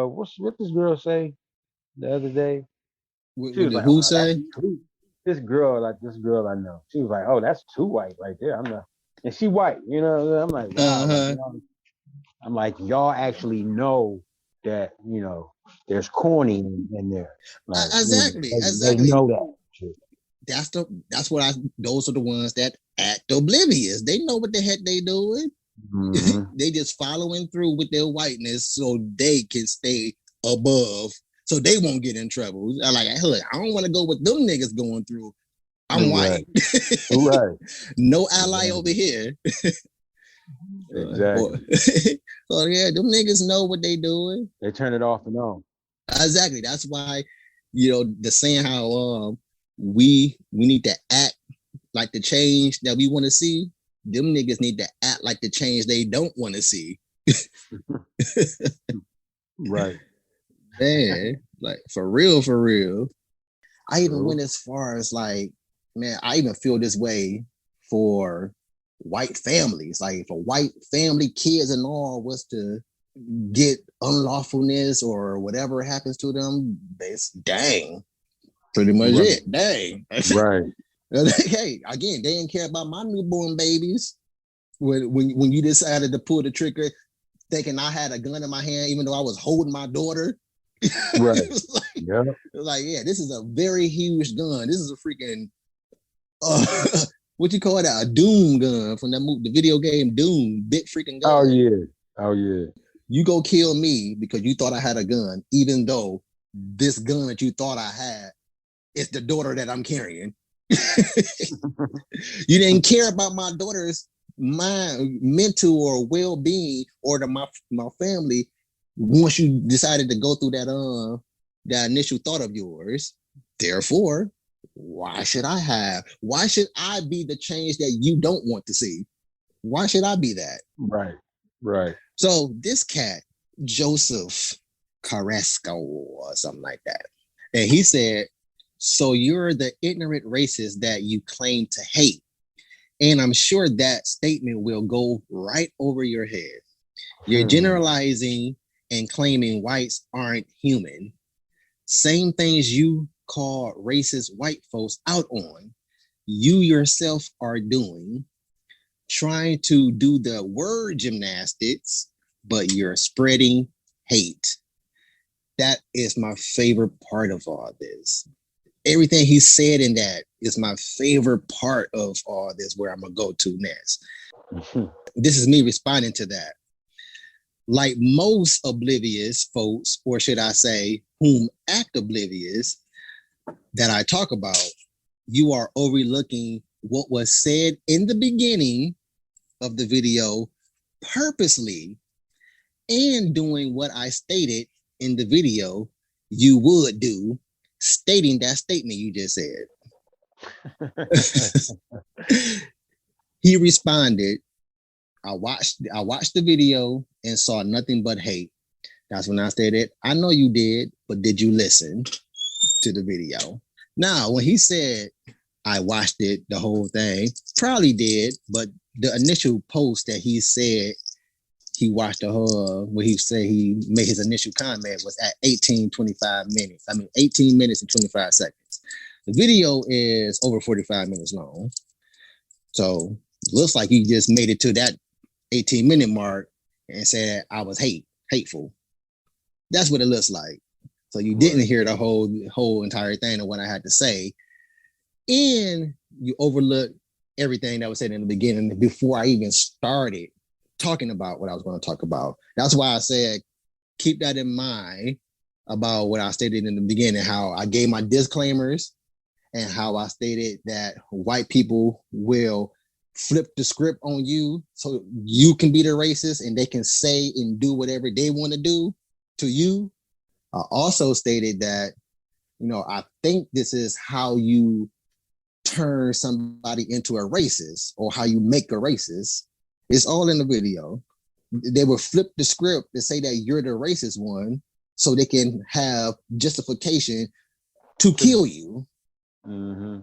what this girl say the other day?" She was like, "Who say?" This girl I know. She was like, "Oh, that's too white right there." I'm not, and she white, I'm like, wow, I'm like, y'all actually know that there's corny in there. Like, exactly. They know that shit. Those are the ones that act oblivious. They know what the heck they doing. They just following through with their whiteness so they can stay above, so they won't get in trouble. I'm like, look, I don't want to go with them niggas going through. I'm white. Right. No ally over here. Exactly. So yeah, them niggas know what they doing. They turn it off and on. Exactly. That's why, the saying how we need to act like the change that we want to see. Them niggas need to act like the change they don't want to see. Right. Man, like for real. I even went as far as like, man, I even feel this way for white families. Like if a white family, kids and all, was to get unlawfulness or whatever happens to them, it's dang. Pretty much it. Dang. Right. Hey, again, they didn't care about my newborn babies when you decided to pull the trigger, thinking I had a gun in my hand, even though I was holding my daughter. Right. Like, yeah, this is a very huge gun. This is a freaking what you call that? A Doom gun from that movie, the video game Doom, big freaking gun. Oh yeah. You go kill me because you thought I had a gun, even though this gun that you thought I had is the daughter that I'm carrying. You didn't care about my daughter's mental or well-being or my family once you decided to go through that initial thought of yours. Therefore, why should I be the change that you don't want to see? Why should I be that? Right. So this cat, Joseph Carrasco or something like that, and he said, so you're the ignorant racist that you claim to hate. And I'm sure that statement will go right over your head. You're generalizing and claiming whites aren't human. Same things you call racist white folks out on, you yourself are doing, trying to do the word gymnastics, but you're spreading hate. That is my favorite part of all this. Everything he said in that is my favorite part of all this, where I'm going to go to next. This is me responding to that. Like most oblivious folks, or should I say, whom act oblivious, that I talk about, you are overlooking what was said in the beginning of the video purposely and doing what I stated in the video you would do, stating that statement you just said. He responded, I watched the video and saw nothing but hate. That's when I stated, I know you did, but did you listen to the video? Now, when he said, I watched it, the whole thing, probably did, but the initial post that he said he watched the whole, where he said he made his initial comment was at 18 minutes and 25 seconds. The video is over 45 minutes long. So looks like he just made it to that 18-minute mark and said I was hateful. That's what it looks like. So you didn't hear the whole entire thing of what I had to say. And you overlooked everything that was said in the beginning before I even started talking about what I was going to talk about. That's why I said, keep that in mind about what I stated in the beginning, how I gave my disclaimers and how I stated that white people will flip the script on you so you can be the racist and they can say and do whatever they want to do to you. I also stated that, I think this is how you turn somebody into a racist or how you make a racist. It's all in the video. They will flip the script and say that you're the racist one so they can have justification to kill you. Mm-hmm.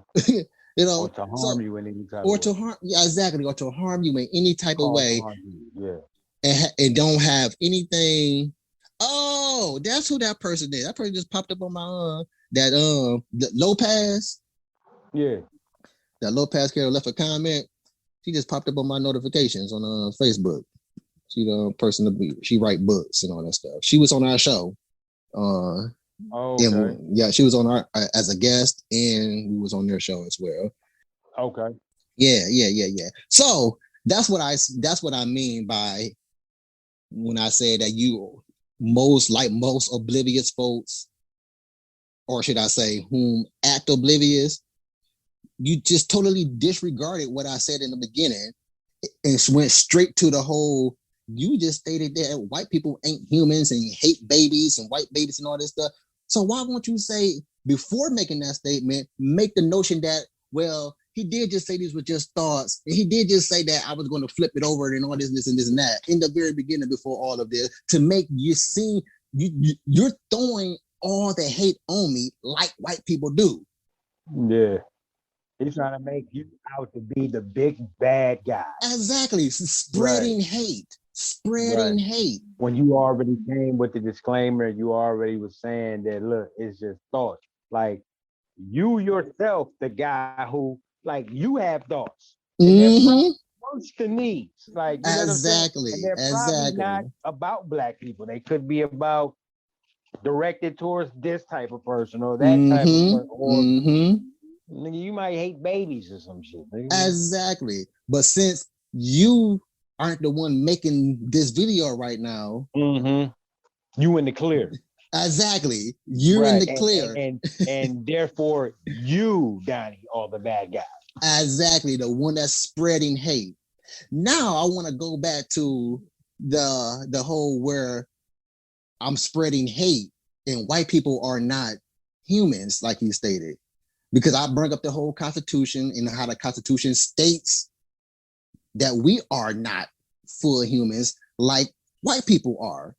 Or to harm you in any type or of to way. harm, yeah, exactly, or to harm you in any type of way. Yeah. And don't have anything. Oh, that's who that person is. That person just popped up on my the Lopez. Yeah. That Lopez Carol left a comment. She just popped up on my notifications on Facebook. She the person to be. She write books and all that stuff. She was on our show. Okay. And, she was on our as a guest, and we was on their show as well. Okay. Yeah. So that's what I mean by when I say that you most oblivious folks, or should I say, whom act oblivious, you just totally disregarded what I said in the beginning and went straight to the whole. You just stated that white people ain't humans and hate babies and white babies and all this stuff. So why won't you say, before making that statement, make the notion that, well, he did just say these were just thoughts, and he did just say that I was going to flip it over and all this and that in the very beginning before all of this, to make you seem you're throwing all the hate on me like white people do. Yeah. He's trying to make you out to be the big bad guy. Exactly. Spreading hate. When you already came with the disclaimer, you already was saying that, look, it's just thoughts. Like, you yourself, the guy who, like, you have thoughts. And they're probably worse than these. Like, you know what I'm saying? And they're probably not about black people. They could be about directed towards this type of person or that type of person. Or Nigga, you might hate babies or some shit. Nigga. Exactly. But since you aren't the one making this video right now, you in the clear. Exactly. You're in the clear. And therefore you, Donny, are the bad guy. Exactly. The one that's spreading hate. Now I want to go back to the whole where I'm spreading hate and white people are not humans, like you stated. Because I bring up the whole Constitution and how the Constitution states that we are not full humans like white people are.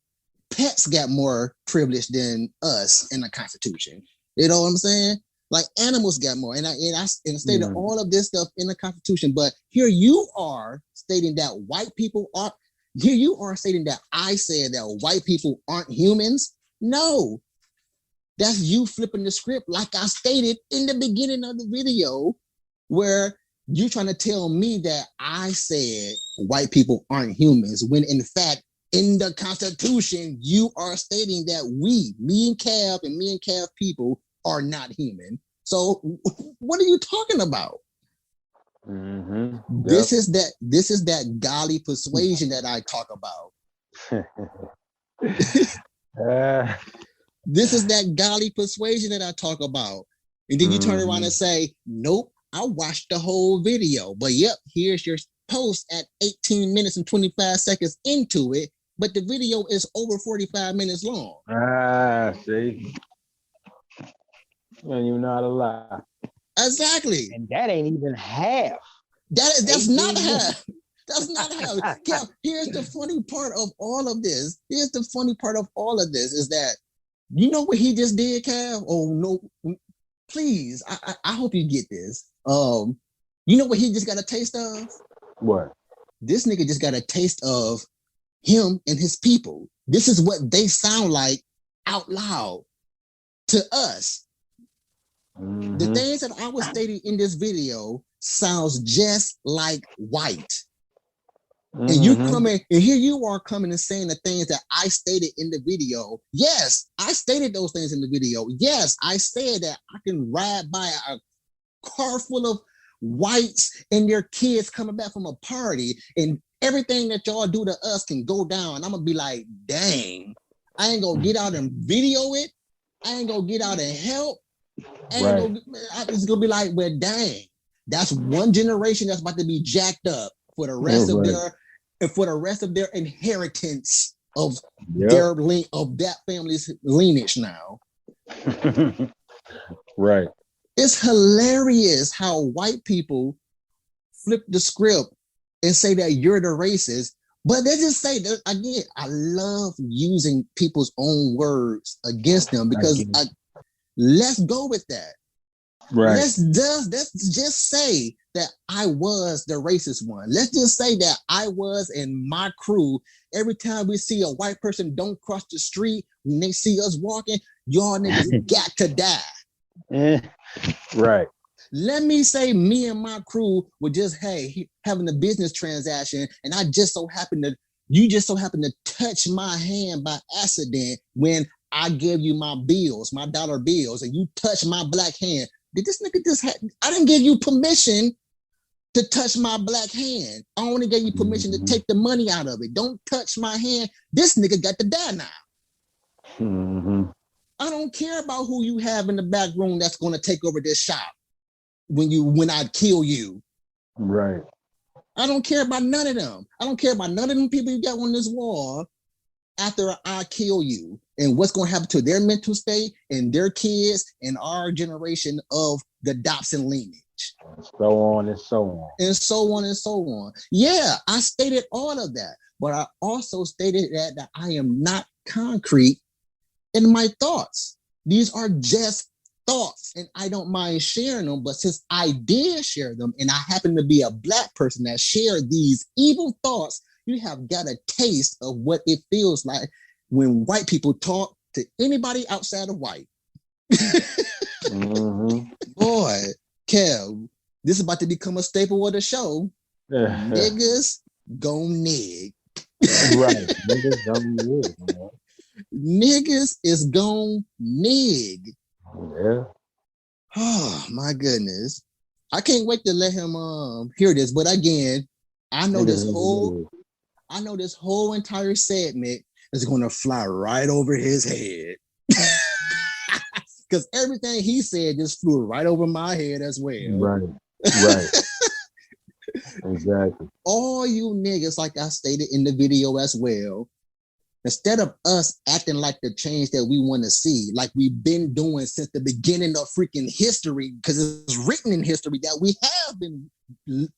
Pets got more privilege than us in the Constitution. You know what I'm saying? Like animals got more. And I stated all of this stuff in the Constitution. But here you are stating that white people are, here you are stating that I said that white people aren't humans. No, that's you flipping the script like I stated in the beginning of the video, where you're trying to tell me that I said white people aren't humans, when in fact, in the Constitution, you are stating that me and Cav people are not human. So what are you talking about? This is that golly persuasion that I talk about. This is that golly persuasion that I talk about. And then you turn around and say, nope, I watched the whole video. But yep, here's your post at 18 minutes and 25 seconds into it. But the video is over 45 minutes long. See? And you know how to lie. Exactly. And that ain't even half. That's not half. That's not half. Cal, here's the funny part of all of this. Here's the funny part of all of this is that, you know what he just did, Cal? Oh, no. Please, I hope you get this. You know what he just got a taste of? What? This nigga just got a taste of him and his people. This is what they sound like out loud to us. The things that I was stating in this video sounds just like white. And you coming, and here you are coming and saying the things that I stated in the video. Yes, I stated those things in the video. Yes, I said that I can ride by a car full of whites and their kids coming back from a party, and everything that y'all do to us can go down. I'm gonna be like, dang, I ain't gonna get out and video it. I ain't gonna get out and help. It's gonna be like, well, dang, that's one generation that's about to be jacked up for the rest of their inheritance of of that family's lineage now. Right. It's hilarious how white people flip the script and say that you're the racist, but they just say that again. I love using people's own words against them because let's go with that. Right. Let's just say that I was the racist one. Let's just say that I was, and my crew, every time we see a white person don't cross the street, when they see us walking, y'all niggas got to die. Right. Let me say me and my crew were just, having a business transaction, and you just so happen to touch my hand by accident when I gave you my bills, my dollar bills, and you touch my black hand. Did this nigga I didn't give you permission to touch my black hand. I only gave you permission to take the money out of it. Don't touch my hand. This nigga got to die now. I don't care about who you have in the back room that's going to take over this shop when I kill you. Right. I don't care about none of them. I don't care about none of them people you got on this wall after I kill you, and what's going to happen to their mental state and their kids and our generation of the Dobson lineage. So on and so on. And so on and so on. Yeah, I stated all of that, but I also stated that I am not concrete in my thoughts. These are just thoughts, and I don't mind sharing them, but since I did share them, and I happen to be a black person that shared these evil thoughts, you have got a taste of what it feels like when white people talk to anybody outside of white. Boy, Kev, this is about to become a staple of the show. Niggas gon' nig. Right. Niggas gon' nig, man. Niggas is gon' nig. Yeah. Oh my goodness. I can't wait to let him hear this. But again, I know this whole entire segment is gonna fly right over his head. Because everything he said just flew right over my head as well. Right. Exactly. All you niggas, like I stated in the video as well, instead of us acting like the change that we want to see, like we've been doing since the beginning of freaking history, because it's written in history that we have been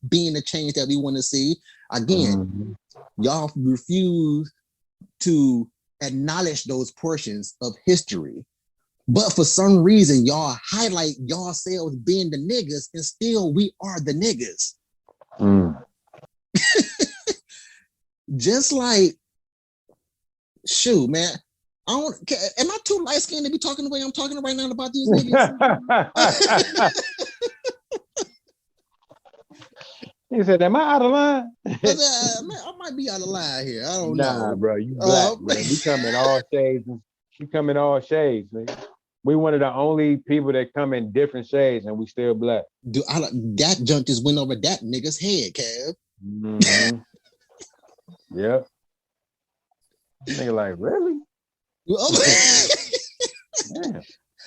being the change that we want to see. Again, y'all refuse to acknowledge those portions of history. But for some reason, y'all highlight yourselves being the niggas, and still we are the niggas. Just like, shoot, man. Am I too light skinned to be talking the way I'm talking right now about these niggas? He said, "Am I out of line?" I might be out of line here. I don't know. Nah, bro, you black, bro. You come in all shades. You come in all shades, man. We one of the only people that come in different shades, and we still black. Dude, that junk just went over that nigga's head, Kev. Yep. Nigga, like, really? Yeah.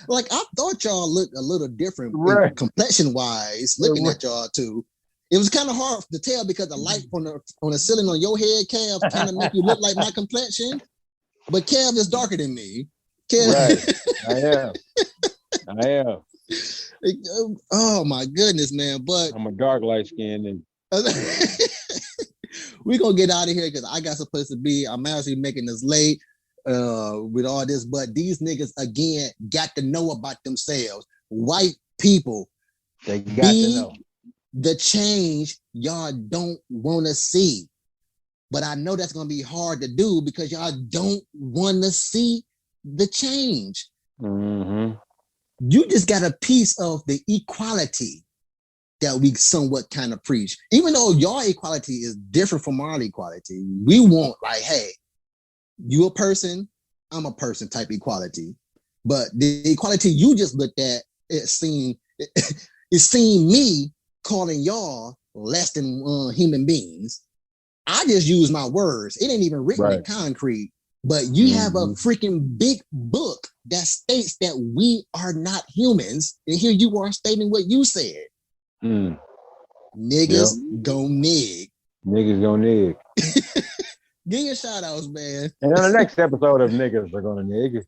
Like, I thought y'all looked a little different complexion wise, looking at y'all too. It was kind of hard to tell because the light on the ceiling on your head, Kev, kind of make you look like my complexion. But Kev is darker than me. Kev. Right. I am. Oh my goodness, man. But I'm a dark light skinned and we're gonna get out of here because I got supposed to be. I'm actually making this late with all this, but these niggas again got to know about themselves. White people, they got to know the change y'all don't want to see. But I know that's gonna be hard to do because y'all don't want to see the change. You just got a piece of the equality that we somewhat kind of preach. Even though your equality is different from our equality, we want like, hey, you a person, I'm a person type equality. But the equality you just looked at, it seemed me calling y'all less than human beings. I just use my words. It ain't even written in concrete. But you have a freaking big book that states that we are not humans. And here you are stating what you said. Niggas gon' nig. Niggas gon' nig. Give your shout outs, man. And on the next episode of Niggas Are Gonna Nig.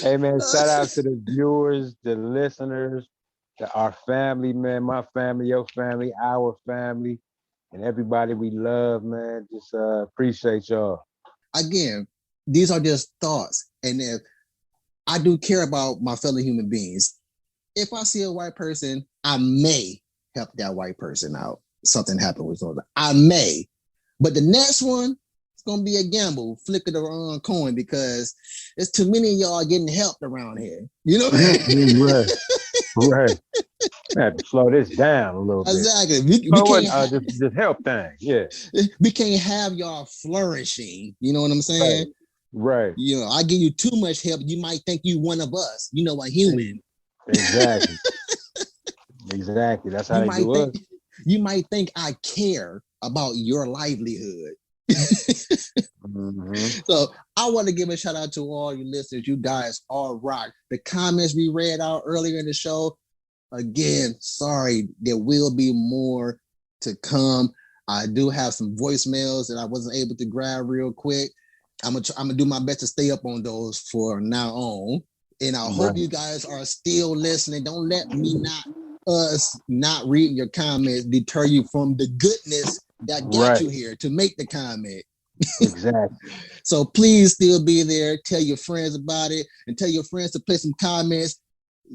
Hey, man, shout out to the viewers, the listeners, our family, man, my family, your family, our family. And everybody we love, man, just appreciate y'all. Again, these are just thoughts. And if I do care about my fellow human beings, if I see a white person, I may help that white person out. Something happened with something. I may. But the next one, it's going to be a gamble. Flip it around coin because there's too many of y'all getting helped around here. You know? Right. I have to slow this down a little bit. Exactly. We can't just help things. Yeah. We can't have y'all flourishing. You know what I'm saying? Right. You know, I give you too much help. You might think you one of us. You know, a human. Exactly. Exactly. That's how they do it. You might think I care about your livelihood. So I want to give a shout out to all you listeners. You guys all rock. The comments we read out earlier in the show, again, sorry, there will be more to come. I do have some voicemails that I wasn't able to grab real quick. I'm gonna do my best to stay up on those for now on. And I hope you guys are still listening. Don't let me not reading your comments deter you from the goodness that got you here to make the comment. Exactly. So please still be there. Tell your friends about it and tell your friends to play some comments.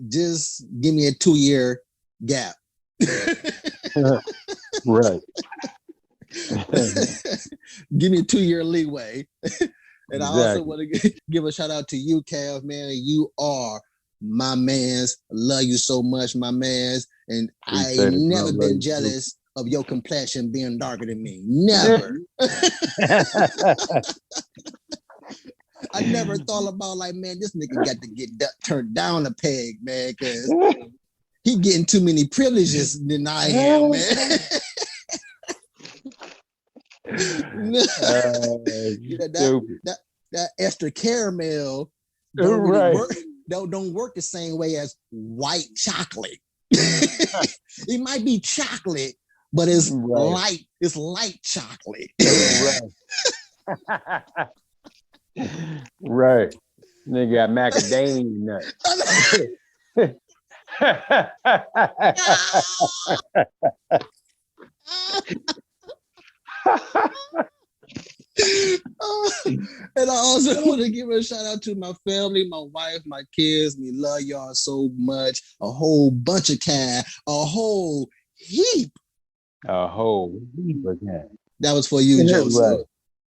Just give me a 2-year gap. Right. Give me a 2-year leeway. And I also want to give a shout out to you, Cav, man. You are my mans. Love you so much, my mans. And I ain't never been jealous of your complexion being darker than me. Never. I never thought about like, man, this nigga got to get turned down a peg, man, because he getting too many privileges than I am, man. that extra caramel don't really work. Don't work the same way as white chocolate. It might be chocolate, but it's light. It's light chocolate. Right. Nigga got macadamia nuts. And I also want to give a shout out to my family, my wife, my kids. We love y'all so much. A whole bunch of cat, a whole heap. A whole heap of cat. That was for you, Joseph. Right.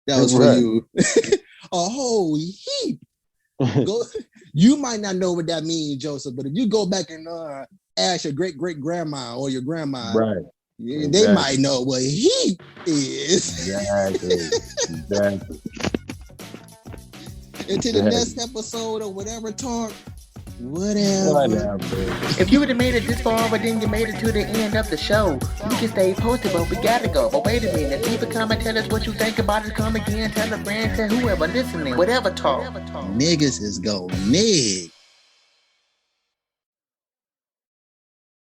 That was for you. A whole heap. You might not know what that means, Joseph, but if you go back and ask your great-great-grandma or your grandma, right. They might know what heap is. Exactly. Until the next episode or whatever talk, whatever. If you would have made it this far, but then you made it to the end of the show, you can stay posted, but we gotta go. But wait a minute, leave a comment, tell us what you think about it. Come again, tell a friend, tell whoever listening, whatever talk. Niggas is go nig.